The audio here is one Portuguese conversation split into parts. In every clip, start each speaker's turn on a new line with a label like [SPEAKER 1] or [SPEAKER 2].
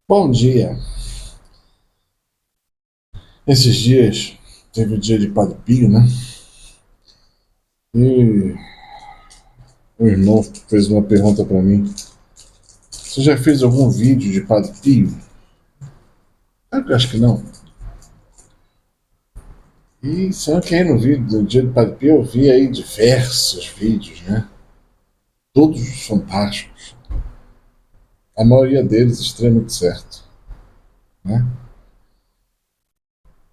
[SPEAKER 1] Bom dia. Esses dias teve o dia de Padre Pio, né? E o irmão fez uma pergunta para mim. Você já fez algum vídeo de Padre Pio? Eu acho que não. E só que aí no vídeo do dia de Padre Pio eu vi aí diversos vídeos, né? Todos fantásticos. A maioria deles extremamente certo, né?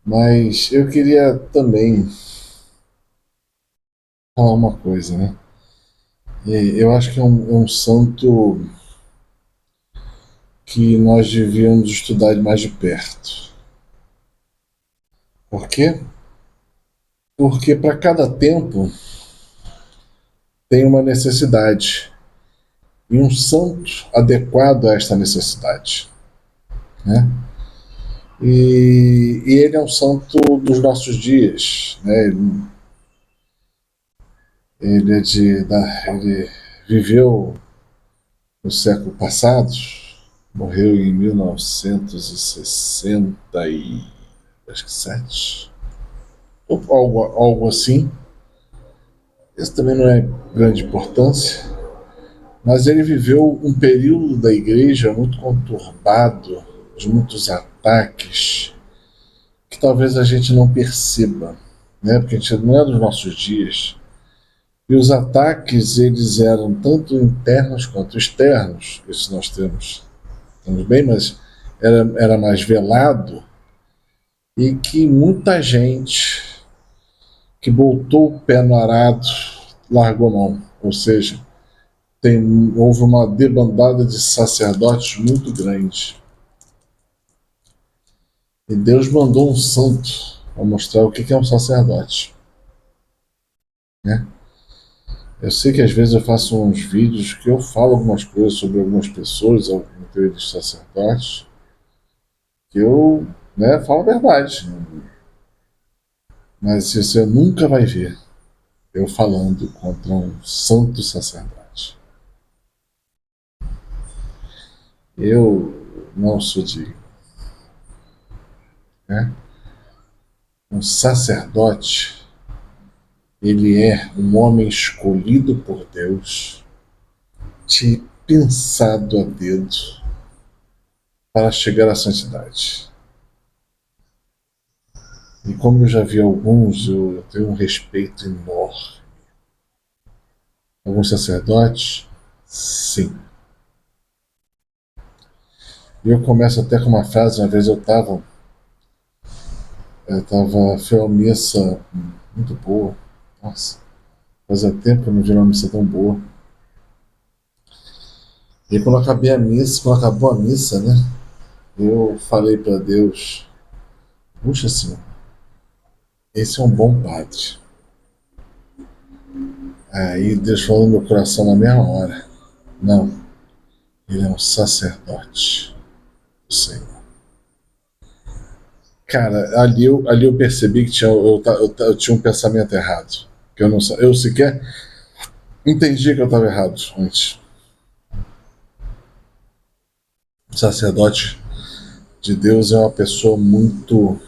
[SPEAKER 1] Mas eu queria também falar uma coisa, né? E eu acho que é um santo que nós devíamos estudar mais de perto. Por quê? Porque para cada tempo tem uma necessidade e um santo adequado a esta necessidade, né? E ele é um santo dos nossos dias, né? Ele viveu no século passado, morreu em 1967, ou algo assim. Isso também não é grande importância, mas ele viveu um período da igreja muito conturbado, de muitos ataques, que talvez a gente não perceba, né? Porque a gente não é dos nossos dias. E os ataques, eles eram tanto internos quanto externos, isso nós temos bem, mas era mais velado, e que muita gente que botou o pé no arado largou mão, ou seja, houve uma debandada de sacerdotes muito grande. E Deus mandou um santo para mostrar o que é um sacerdote, né? Eu sei que às vezes eu faço uns vídeos que eu falo algumas coisas sobre algumas pessoas, alguns sacerdotes, que eu, né, falo a verdade. Mas você nunca vai ver eu falando contra um santo sacerdote. Eu não sou digno, né? Um sacerdote, ele é um homem escolhido por Deus, pensado a dedo para chegar à santidade. E como eu já vi alguns, eu tenho um respeito enorme. Alguns sacerdotes, sim. E eu começo até com uma frase, uma vez foi uma missa muito boa. Nossa, fazia tempo que eu não vi uma missa tão boa. E quando quando acabou a missa, né, eu falei para Deus, puxa Senhor, esse é um bom padre. Aí Deus falou no meu coração na mesma hora, não, ele é um sacerdote do Senhor. Cara, ali eu percebi que eu tinha um pensamento errado. Que eu sequer entendi que eu estava errado antes. O sacerdote de Deus é uma pessoa muito,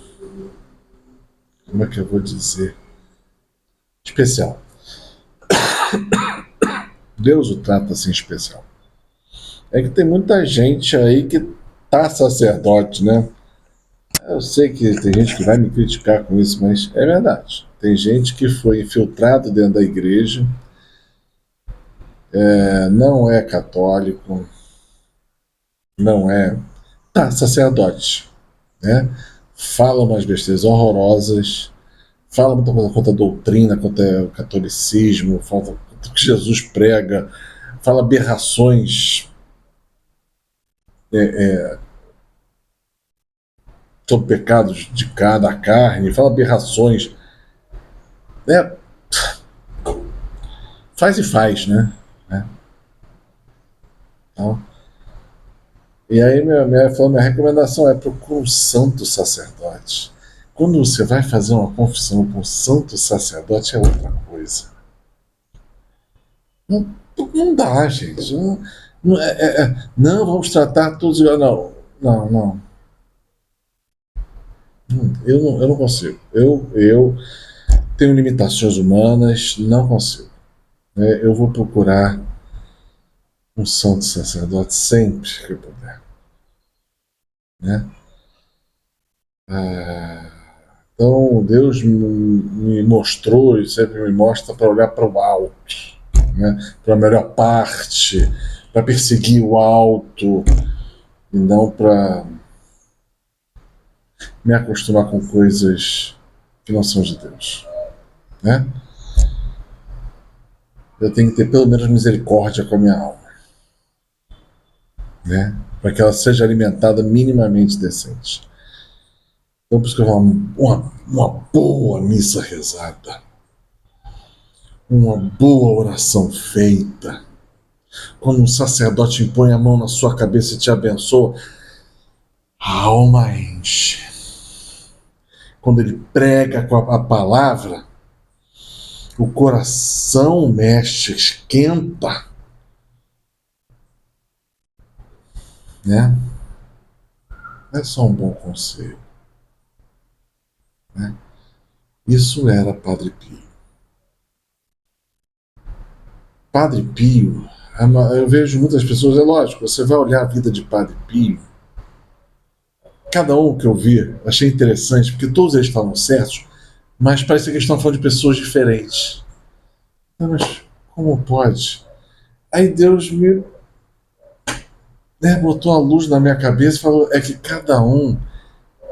[SPEAKER 1] como é que eu vou dizer, especial. Deus o trata assim especial. É que tem muita gente aí que tá sacerdote, né? Eu sei que tem gente que vai me criticar com isso, mas é verdade. Tem gente que foi infiltrado dentro da igreja, não é católico, não é. Tá, sacerdote, né? Fala umas besteiras horrorosas, fala muita coisa contra a doutrina, contra o catolicismo, fala contra o que Jesus prega, fala aberrações sobre pecados da carne, fala aberrações, né? Faz e faz, né? Então, e aí minha recomendação é procure um santo sacerdote. Quando você vai fazer uma confissão com um santo sacerdote é outra coisa. Não, não dá, gente. Não, não, vamos tratar todos igual. Não. Não, não. Eu não consigo. Eu tenho limitações humanas, não consigo. Eu vou procurar um santo sacerdote sempre que eu puder. Né? Ah, então Deus me mostrou e sempre me mostra para olhar para o alto, né? Para a melhor parte, para perseguir o alto e não para me acostumar com coisas que não são de Deus. Né? Eu tenho que ter pelo menos misericórdia com a minha alma, né? Para que ela seja alimentada minimamente decente. Então, por isso que eu falo, uma boa missa rezada, uma boa oração feita, quando um sacerdote impõe a mão na sua cabeça e te abençoa, a alma enche. Quando ele prega com a palavra, o coração mexe, esquenta, né? Não é só um bom conselho, né? Isso era Padre Pio. Padre Pio, eu vejo muitas pessoas, é lógico, você vai olhar a vida de Padre Pio, cada um que eu vi, achei interessante, porque todos eles estavam certos, mas parecia que eles estão falando de pessoas diferentes. Não, mas como pode? Aí Deus me, né, botou a luz na minha cabeça e falou: é que cada um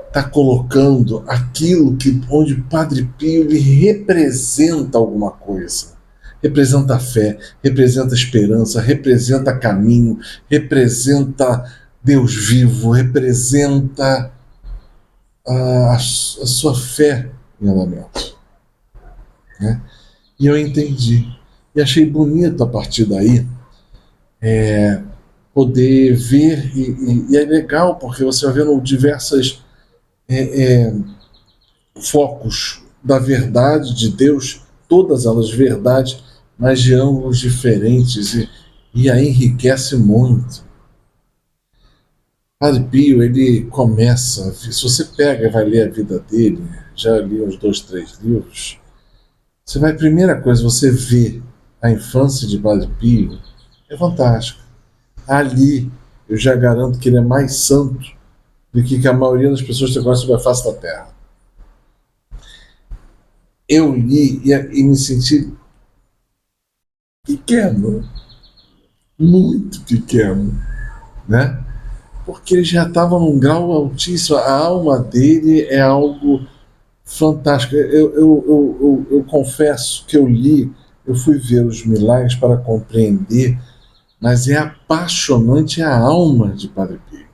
[SPEAKER 1] está colocando aquilo que onde Padre Pio lhe representa alguma coisa. Representa a fé, representa a esperança, representa caminho, representa Deus vivo, representa a sua fé em andamento. Né? E eu entendi. E achei bonito a partir daí poder ver, e é legal porque você vai vendo diversas focos da verdade de Deus, todas elas verdades, mas de ângulos diferentes, e aí enriquece muito. Padre Pio, ele começa, se você pega e vai ler a vida dele, já li uns 2, 3 livros, você vai, primeira coisa, você vê a infância de Padre Pio, é fantástico. Ali, eu já garanto que ele é mais santo do que a maioria das pessoas que conhecem sobre a face da Terra. Eu li e me senti pequeno, muito pequeno, né? Porque ele já estava num grau altíssimo, a alma dele é algo fantástico. Eu confesso que eu li, eu fui ver os milagres para compreender, mas é apaixonante a alma de Padre Pio.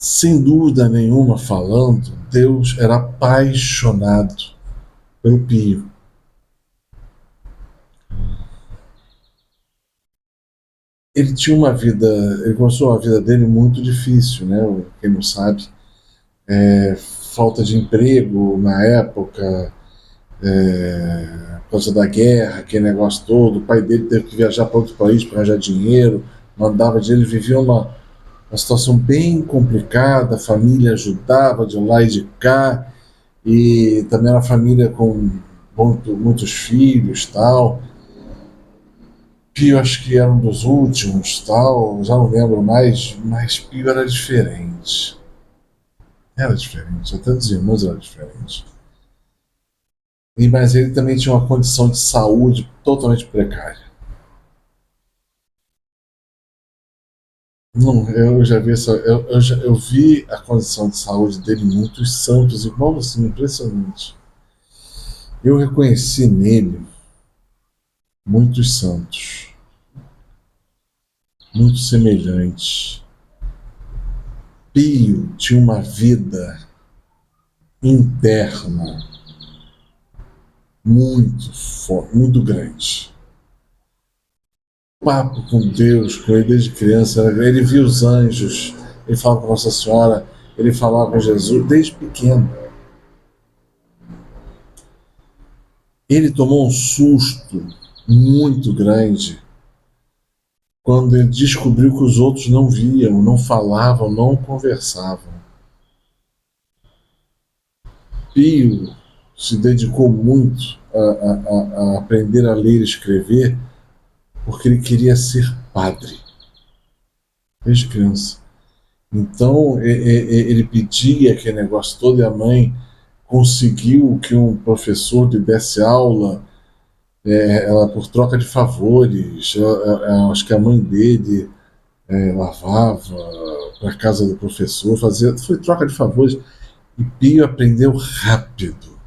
[SPEAKER 1] Sem dúvida nenhuma falando, Deus era apaixonado pelo Pio. Ele tinha uma vida, ele começou a vida dele muito difícil, né? Quem não sabe, falta de emprego na época, por causa da guerra, aquele negócio todo. O pai dele teve que viajar para outro país para arranjar dinheiro, mandava dinheiro, ele vivia uma situação bem complicada, a família ajudava de lá e de cá, e também era uma família com muitos filhos tal. Pio acho que era um dos últimos tal, já não lembro mais, mas Pio era diferente. Era diferente, até dos irmãos era diferente. Mas ele também tinha uma condição de saúde totalmente precária. Não, eu já vi essa, eu vi a condição de saúde dele, muitos santos, igual assim, impressionante. Eu reconheci nele muitos santos, muito semelhantes. Pio tinha uma vida interna muito forte, muito grande. Papo com Deus, com ele desde criança, ele via os anjos, ele falava com Nossa Senhora, ele falava com Jesus desde pequeno. Ele tomou um susto muito grande quando ele descobriu que os outros não viam, não falavam, não conversavam. Pio se dedicou muito a aprender a ler e escrever porque ele queria ser padre, desde criança. Então ele pedia aquele negócio todo e a mãe conseguiu que um professor lhe desse aula, ela por troca de favores. Acho que a mãe dele lavava para casa do professor, fazia, foi troca de favores. E Pio aprendeu rápido.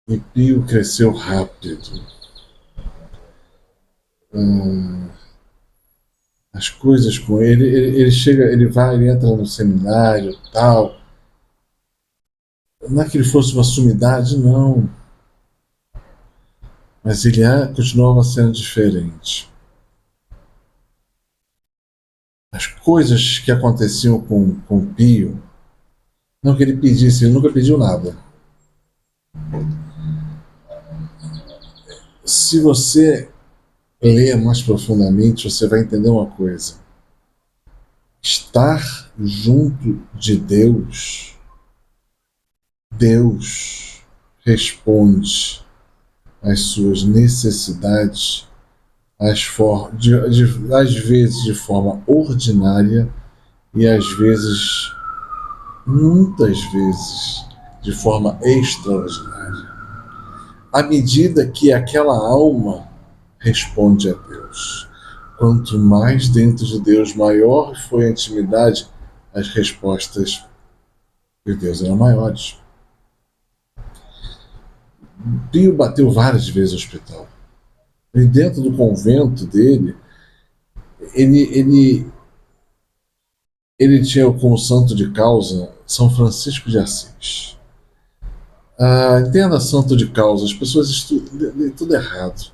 [SPEAKER 1] E Pio cresceu rápido. As coisas com ele chega, ele vai, ele entra no seminário, tal. Não é que ele fosse uma sumidade, não. Mas ele continuava sendo diferente. As coisas que aconteciam com Pio, não que ele pedisse, ele nunca pediu nada. Se você ler mais profundamente, você vai entender uma coisa. Estar junto de Deus, Deus responde às suas necessidades, às vezes de forma ordinária e às vezes, muitas vezes, de forma extraordinária. À medida que aquela alma responde a Deus. Quanto mais dentro de Deus, maior foi a intimidade, as respostas de Deus eram maiores. Pio bateu várias vezes no hospital. E dentro do convento dele, ele tinha como santo de causa São Francisco de Assis. Entenda santo de causa, as pessoas estudam tudo errado.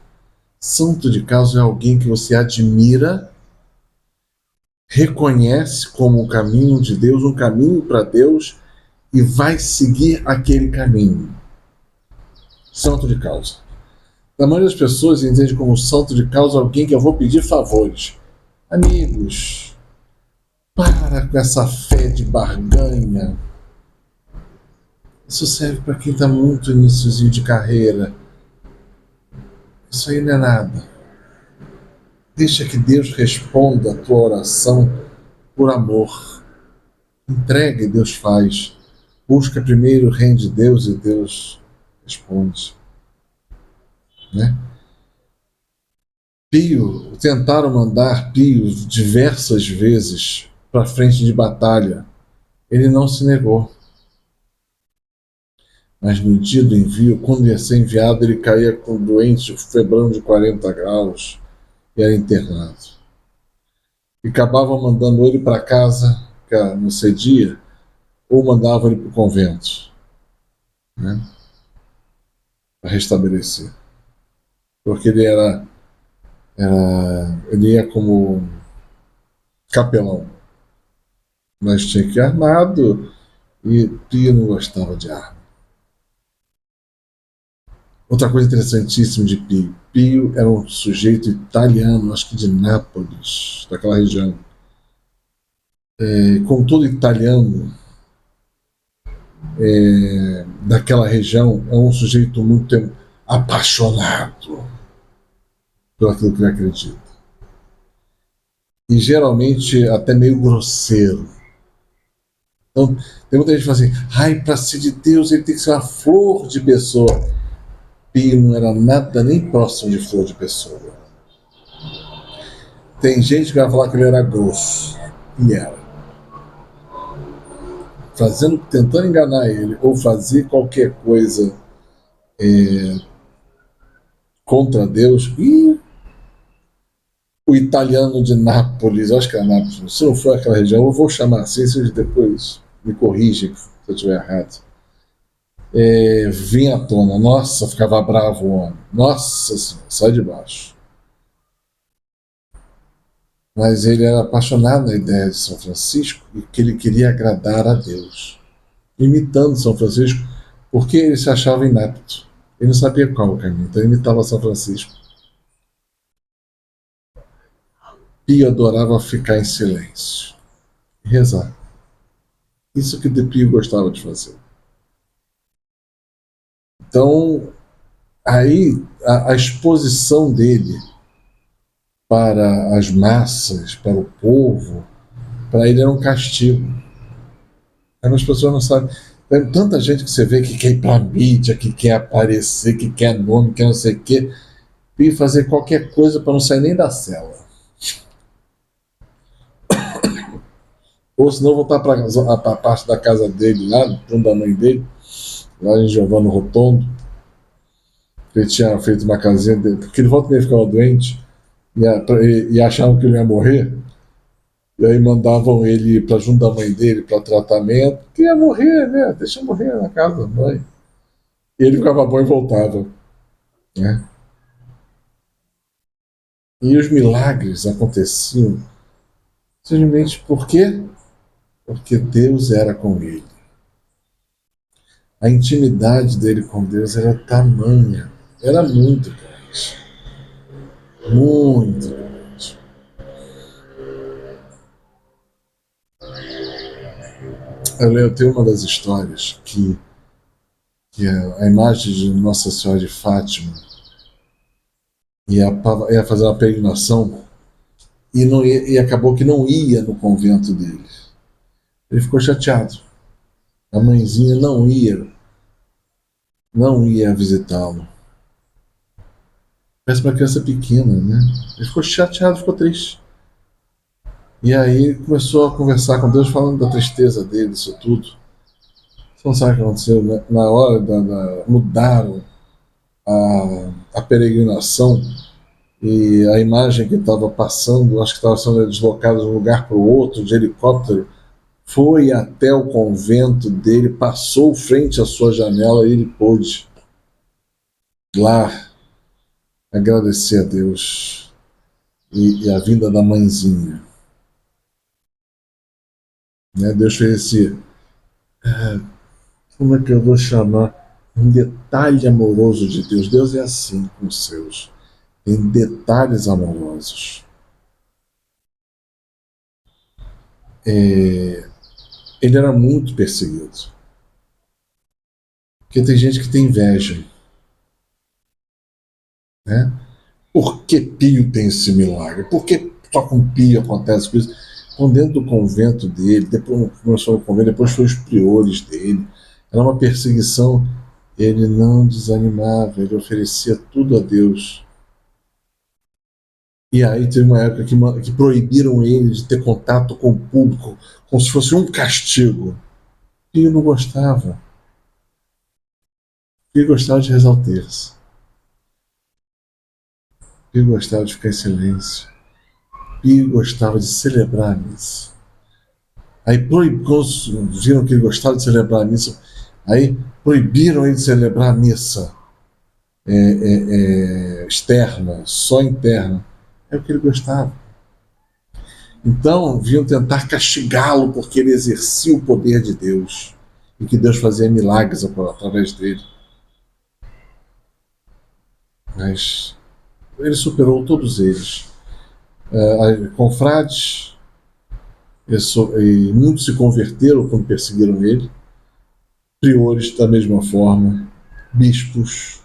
[SPEAKER 1] Santo de causa é alguém que você admira, reconhece como um caminho de Deus, um caminho para Deus, e vai seguir aquele caminho. Santo de causa. A maioria das pessoas entende como santo de causa alguém que eu vou pedir favores. Amigos, para com essa fé de barganha. Isso serve para quem está muito iníciozinho de carreira. Isso aí não é nada. Deixa que Deus responda a tua oração por amor. Entrega e Deus faz. Busca primeiro o reino de Deus e Deus responde. Né? Pio, tentaram mandar Pio diversas vezes para frente de batalha. Ele não se negou. Mas no dia do envio, quando ia ser enviado, ele caía com doente, febrão de 40 graus, e era internado. E acabavam mandando ele para casa, que não cedia, ou mandavam ele para o convento, né, para restabelecer. Porque ele ele ia como capelão, mas tinha que ir armado, e Pio não gostava de arma. Outra coisa interessantíssima de Pio. Pio era um sujeito italiano, acho que de Nápoles, daquela região. Como todo italiano daquela região, é um sujeito muito apaixonado por aquilo que ele acredita. E geralmente até meio grosseiro. Então, tem muita gente que fala assim, para ser de Deus ele tem que ser uma flor de pessoa. Pio não era nada nem próximo de flor de pessoa. Tem gente que vai falar que ele era grosso. E era. Tentando enganar ele, ou fazer qualquer coisa contra Deus. E o italiano de Nápoles, acho que era Nápoles, se não for aquela região, eu vou chamar assim, vocês depois me corrigem se eu estiver errado. Vinha à tona, nossa, ficava bravo o homem, nossa senhora, sai de baixo. Mas ele era apaixonado na ideia de São Francisco e que ele queria agradar a Deus, imitando São Francisco, porque ele se achava inapto. Ele não sabia qual o caminho, então ele imitava São Francisco. Pio adorava ficar em silêncio e rezar. Isso que de Pio gostava de fazer. Então, aí a exposição dele para as massas, para o povo, para ele era um castigo. As pessoas não sabem. Tem tanta gente que você vê que quer ir para a mídia, que quer aparecer, que quer nome, que não sei o quê, e fazer qualquer coisa para não sair nem da cela. Ou se não voltar para a parte da casa dele, lá, da mãe dele, lá em Giovanni Rotondo, que ele tinha feito uma casinha dele, porque ele volta e meia ficava doente e achavam que ele ia morrer. E aí mandavam ele para junto da mãe dele para tratamento, que ia morrer, né? Deixa eu morrer na casa da mãe. E ele ficava bom e voltava, né? E os milagres aconteciam simplesmente por quê? Porque Deus era com ele. A intimidade dele com Deus era tamanha, era muito grande, muito grande. Eu tenho uma das histórias que é a imagem de Nossa Senhora de Fátima ia fazer uma peregrinação e acabou que não ia no convento dele. Ele ficou chateado. A mãezinha não ia visitá-lo. Parece uma criança pequena, né? Ele ficou chateado, ficou triste. E aí começou a conversar com Deus, falando da tristeza dele, isso tudo. Você não sabe o que aconteceu, né? Na hora mudaram a peregrinação e a imagem que estava passando, acho que estava sendo deslocada de um lugar para o outro, de helicóptero, foi até o convento dele, passou frente à sua janela e ele pôde lá agradecer a Deus e a vinda da mãezinha. Né? Deus fez esse, como é que eu vou chamar? Um detalhe amoroso de Deus. Deus é assim com os seus. Tem detalhes amorosos. Ele era muito perseguido. Porque tem gente que tem inveja. Né? Por que Pio tem esse milagre? Por que só com Pio acontece isso? Então, dentro do convento dele, depois começou no convento, depois foi os priores dele. Era uma perseguição. Ele não desanimava, ele oferecia tudo a Deus. E aí teve uma época que proibiram ele de ter contato com o público, como se fosse um castigo. E ele não gostava. Ele gostava de rezar o terço. Ele gostava de ficar em silêncio. E gostava de celebrar a missa. Aí quando viram que ele gostava de celebrar a missa, aí proibiram ele de celebrar a missa externa, só interna. É o que ele gostava. Então vinham tentar castigá-lo porque ele exercia o poder de Deus e que Deus fazia milagres através dele. Mas ele superou todos eles. Confrades, e muitos se converteram quando perseguiram ele, priores da mesma forma, bispos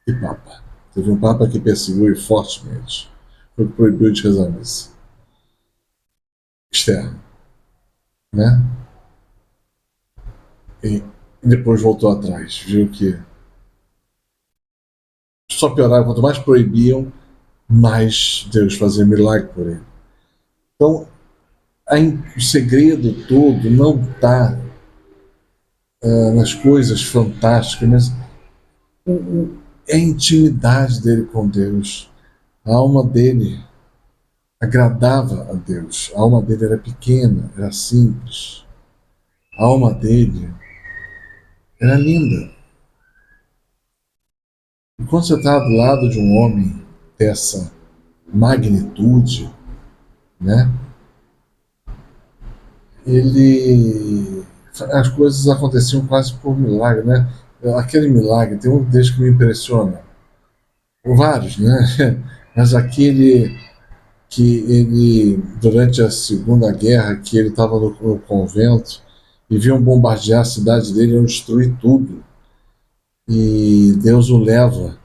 [SPEAKER 1] e papa. Teve um papa que perseguiu ele fortemente, foi que proibiu de rezar a missa externa, né? E depois voltou atrás, viu que só piorava, quanto mais proibiam, mais Deus fazia milagre por ele. Então, o segredo todo não está nas coisas fantásticas, mas é a intimidade dele com Deus. A alma dele agradava a Deus. A alma dele era pequena, era simples. A alma dele era linda. E quando você está do lado de um homem dessa magnitude, né? As coisas aconteciam quase por milagre, né? aquele milagre, tem um deles que me impressiona. Vários, né? Mas aquele que ele, durante a Segunda Guerra, que ele estava no convento e viam bombardear a cidade dele, iam destruir tudo. E Deus o leva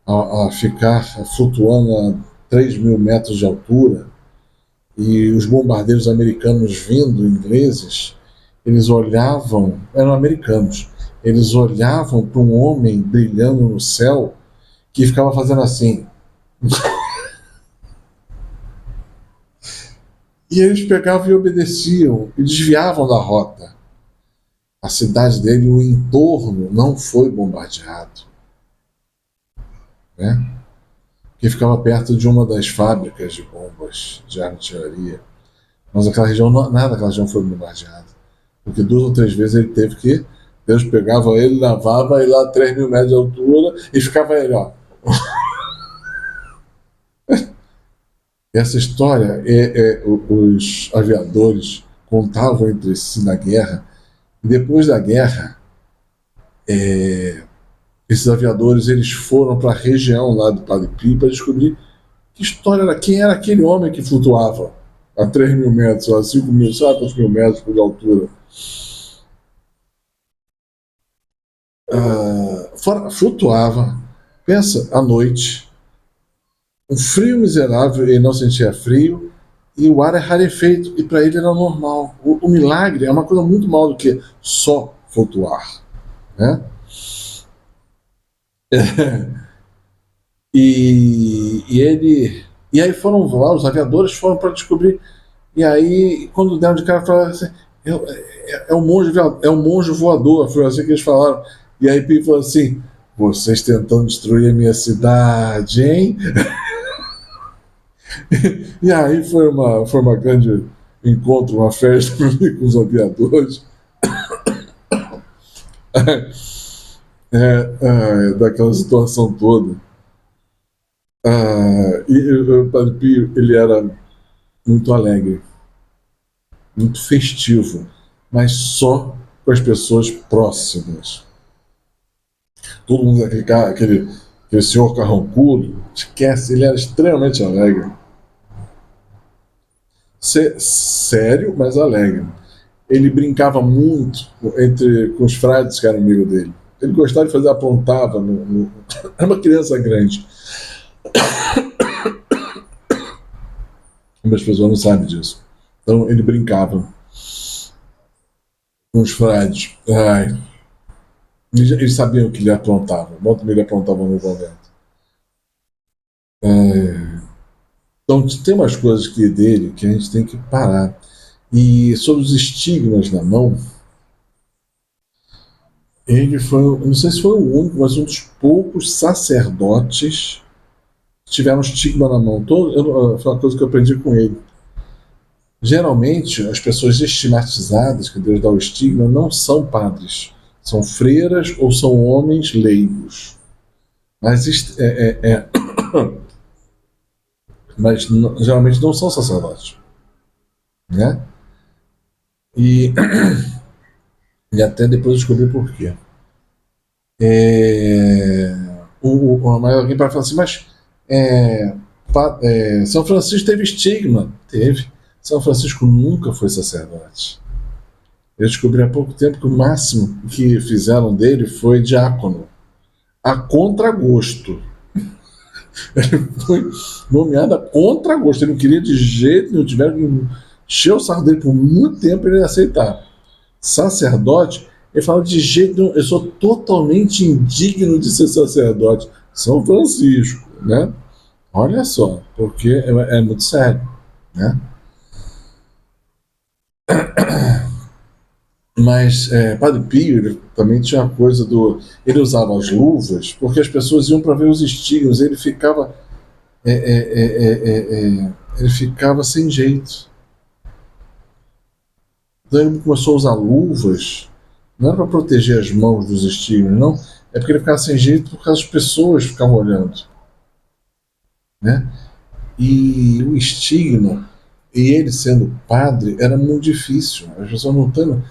[SPEAKER 1] a ficar flutuando a 3.000 metros de altura. E os bombardeiros americanos vindo, ingleses, eles olhavam, eram americanos, eles olhavam para um homem brilhando no céu que ficava fazendo assim. E eles pegavam e obedeciam e desviavam da rota. A cidade dele, o entorno, não foi bombardeado, né? Que ficava perto de uma das fábricas de bombas de artilharia. Mas aquela região, nada daquela região foi bombardeada. Porque 2 ou 3 vezes ele teve que. Deus pegava ele, lavava ele lá a 3.000 metros de altura e ficava ele, ó. Essa história, os aviadores contavam entre si na guerra. E depois da guerra, esses aviadores eles foram para a região lá do Padre Pio para descobrir que história era, quem era aquele homem que flutuava a 3.000 metros, a 5.000, sabe quantos mil metros de altura. Flutuava, pensa, à noite, um frio miserável, ele não sentia frio, e o ar é rarefeito, e para ele era normal. O milagre é uma coisa muito maior do que só flutuar, né? E aí foram lá, os aviadores foram para descobrir. E aí, quando deram de cara, falaram assim: é um monge voador, foi assim que eles falaram. E aí Pi falou assim: vocês tentando destruir a minha cidade, hein? E aí foi uma grande encontro, uma festa com os aviadores. Daquela situação toda. E o Padre Pio, ele era muito alegre, muito festivo, mas só com as pessoas próximas. Todo mundo, aquele senhor carrancudo, esquece, ele era extremamente alegre. Sério, mas alegre. Ele brincava muito com os frades que eram amigo dele. Ele gostava de fazer, apontava. Era uma criança grande. As pessoas não sabem disso. Então ele brincava com os frades. Eles sabiam que ele aprontava. Volta ele aprontava no convento. Então tem umas coisas que dele que a gente tem que parar. E sobre os estigmas na mão, ele foi, não sei se foi o único, mas um dos poucos sacerdotes que tiveram estigma na mão. Foi uma coisa que eu aprendi com ele. Geralmente, as pessoas estigmatizadas, que Deus dá o estigma, não são padres. São freiras ou são homens leigos. Mas, mas geralmente não são sacerdotes. Né? E até depois descobri por quê. Mas alguém vai falar assim, mas São Francisco teve estigma? Teve. São Francisco nunca foi sacerdote. Eu descobri há pouco tempo que o máximo que fizeram dele foi diácono. A contragosto. Ele foi nomeado a contragosto. Ele não queria de jeito nenhum. Tiveram que encher o saco dele por muito tempo para ele aceitar. Sacerdote, ele fala de jeito nenhum. Eu sou totalmente indigno de ser sacerdote. São Francisco, né? Olha só, porque é muito sério, né? Mas Padre Pio ele também tinha a coisa do. Ele usava as luvas porque as pessoas iam para ver os estigmas. Ele ficava. Ele ficava sem jeito. Então ele começou a usar luvas. Não era para proteger as mãos dos estigmas, não. É porque ele ficava sem jeito porque as pessoas ficavam olhando. Né? E o estigma, e ele sendo padre, era muito difícil. As pessoas não estão.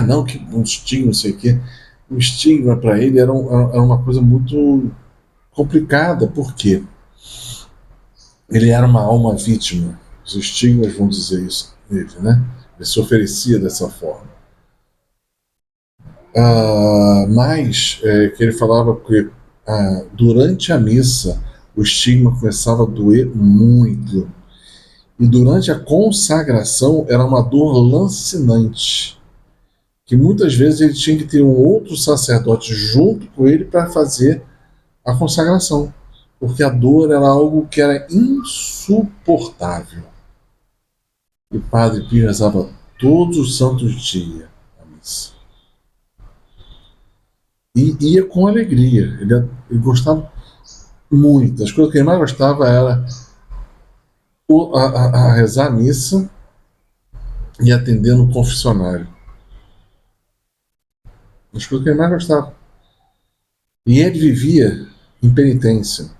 [SPEAKER 1] Não, que um estigma, não sei o quê. o estigma para ele era uma coisa muito complicada, porque ele era uma alma vítima. Os estigmas vão dizer isso nele, né? Ele se oferecia dessa forma. Mas que ele falava que durante a missa o estigma começava a doer muito. E durante a consagração era uma dor lancinante, que muitas vezes ele tinha que ter um outro sacerdote junto com ele para fazer a consagração, porque a dor era algo que era insuportável. E o Padre Pio rezava todos os santos dias a missa. E ia com alegria. Ele gostava muito. As coisas que ele mais gostava era a rezar a missa e atender no confessionário. As coisas que ele mais gostava. E ele vivia em penitência.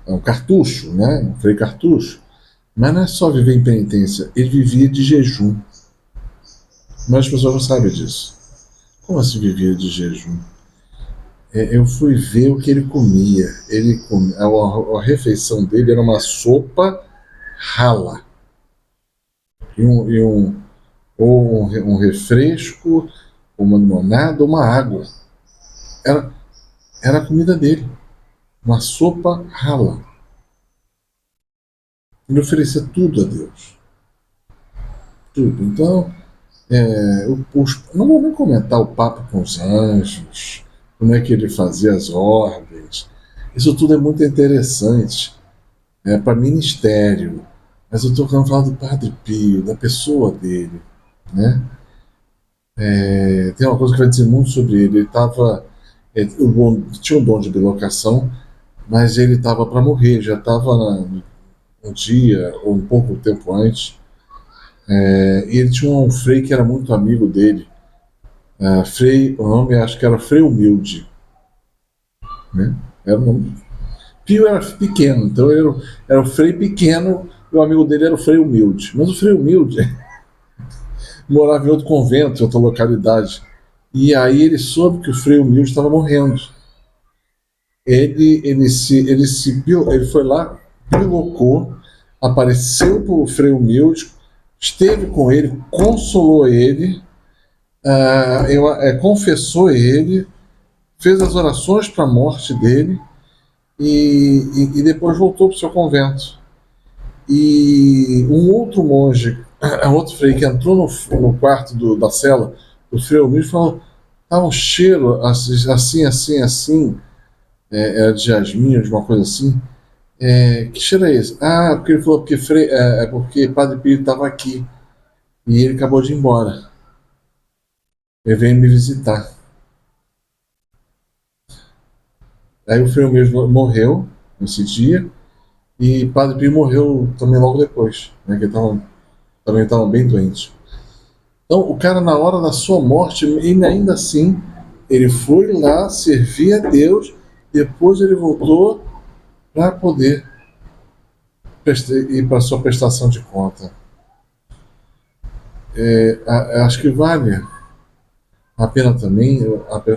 [SPEAKER 1] É um cartucho, né? Um frei cartucho. Mas não é só viver em penitência, ele vivia de jejum. Mas as pessoas não sabem disso. Como assim vivia de jejum? Eu fui ver o que ele comia. A refeição dele era uma sopa rala. Ou um refresco, uma limonada, uma água. Era a comida dele. Uma sopa rala. Ele oferecia tudo a Deus. Tudo. Então, não vou nem comentar o papo com os anjos, como é que ele fazia as ordens. Isso tudo é muito interessante, para ministério. Mas eu estou falando do Padre Pio, da pessoa dele. Né? Tem uma coisa que vai dizer muito sobre ele. Ele estava. Tinha um dom de bilocação, mas ele estava para morrer, já estava um dia ou um pouco tempo antes. E ele tinha um frei que era muito amigo dele. O nome acho que era Frei Humilde. Né? Era o nome. Pio era pequeno, então era o Frei pequeno e o amigo dele era o Frei Humilde. Mas o Frei Humilde morava em outro convento, em outra localidade. E aí ele soube que o Frei Humilde estava morrendo. Ele foi lá, pilocou, apareceu para o Frei Humilde, esteve com ele, consolou ele, confessou ele, fez as orações para a morte dele e depois voltou para o seu convento. E um outro monge, outro frei que entrou no quarto da cela do Frei Humilde falou: estava um cheiro assim, era de jasmim, de uma coisa assim. Que cheiro é esse? Porque ele falou porque Padre Pio estava aqui e ele acabou de ir embora. Ele veio me visitar. Aí o Frei Humilde morreu nesse dia e Padre Pio morreu também logo depois, né, que ele também estava bem doente. Então o cara, na hora da sua morte, e ainda assim, ele foi lá servir a Deus, depois ele voltou para poder ir para a sua prestação de conta. Acho que vale a pena também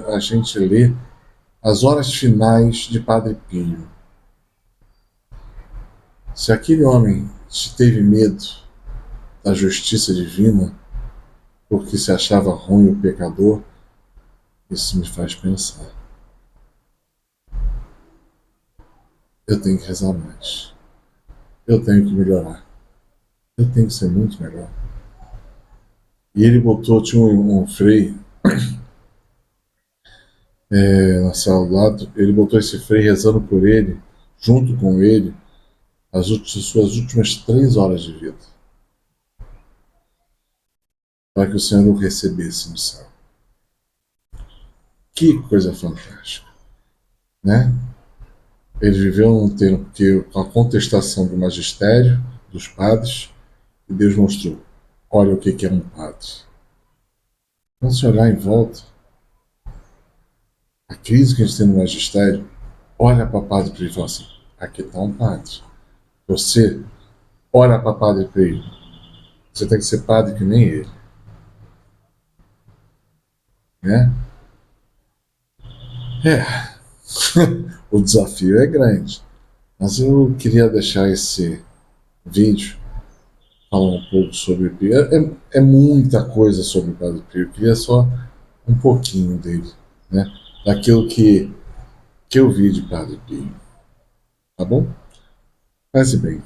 [SPEAKER 1] a gente ler as horas finais de Padre Pio. Se aquele homem teve medo da justiça divina porque se achava ruim o pecador, isso me faz pensar. Eu tenho que rezar mais. Eu tenho que melhorar. Eu tenho que ser muito melhor. E ele tinha um frei na sala do lado, ele botou esse frei rezando por ele, junto com ele, as suas últimas 3 horas de vida, para que o Senhor o recebesse no céu. Que coisa fantástica, né? Ele viveu num tempo com a contestação do magistério, dos padres, e Deus mostrou: olha o que é um padre. Quando se olhar em volta, a crise que a gente tem no magistério, olha para o Padre Pio e fala assim: aqui está um padre. Você olha para o Padre Pio, você tem que ser padre que nem ele. Né? É, o desafio é grande. Mas eu queria deixar esse vídeo falando um pouco sobre o Pio. É muita coisa sobre o Padre Pio. Eu queria só um pouquinho dele, né? Daquilo que eu vi de Padre Pio. Tá bom? Passe bem.